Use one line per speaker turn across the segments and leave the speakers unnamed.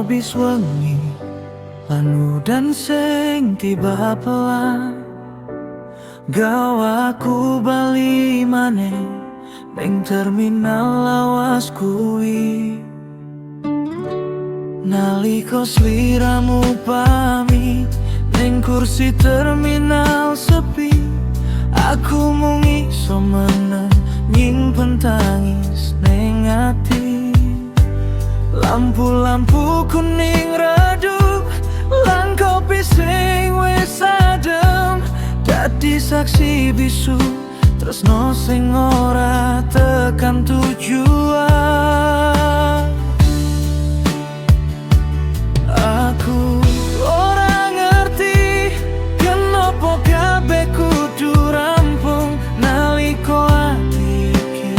bis wengi anu dan sing tiba pelan gawaku bali maneh ning terminal lawas kuwi. Nalika sliramu pamit ning kursi terminal sepi, aku mung iso nyimpen tangis ning ati. Lampu-lampu kuning redup lan kopi sing wis adem dadi saksi bisu tresno sing ora tekan tujuan. Aku ora ngerti kenapa kabeh kudu rampung nalika ati iki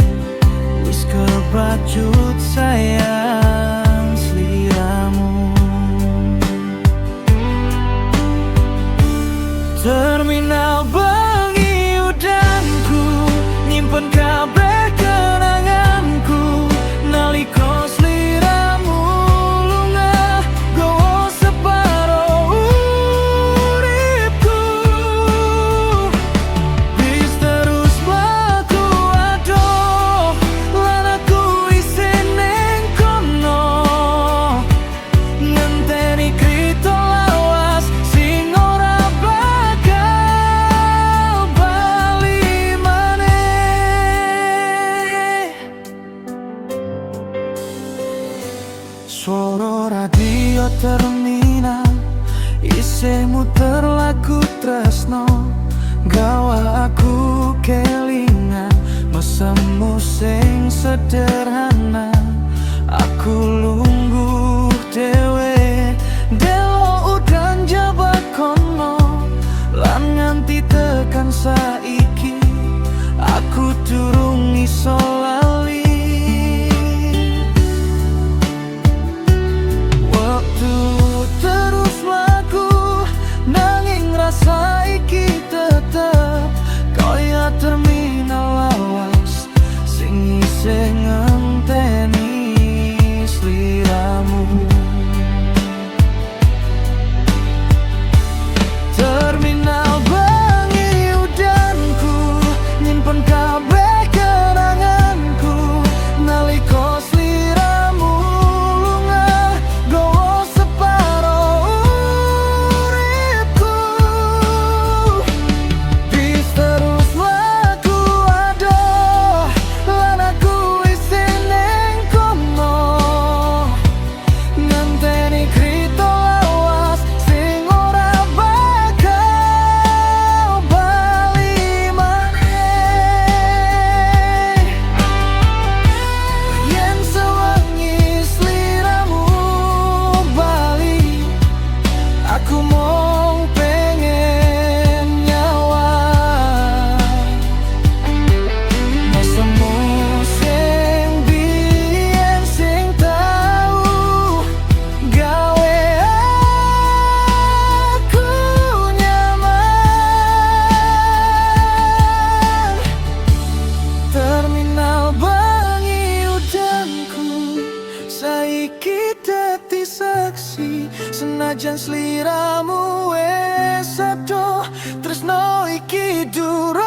wis kebacut sayang sliramu. Terminal bengi udanku nyimpen kabeh kenanganku nalika sliramu lunga gowo separo uripku. Bis terus mlaku adoh lan aku isin ning kono ngenteni krito lawas sing ora bakal bali maneh. Suara radio terminal isih muter lagu tresno gawa aku kelingan mesemu sing sederhana. Aku lungguh dewe delo udan jaba kono lan nganti tekan saiki aku durung iso lali. Waktu terus laku nanging rasa iki tetep kaya terminal lawas sing isih ngenteni sliramu. Terminal bengi udanku nyimpen kabeh kenanganku nalika sliramu lunga gowo separo uripku. Bis terus laku adoh lan aku isin ning kono ngenteni krito lawas sing ora bakal bali maneh. Yen sewengi sliramu bali, aku mung pengen nyawa mesemu sing biyen sing tau gawe aku nyaman. Terminal bengi udanku saiki dadi saksi senajan sliramu wis adoh tresno iki durung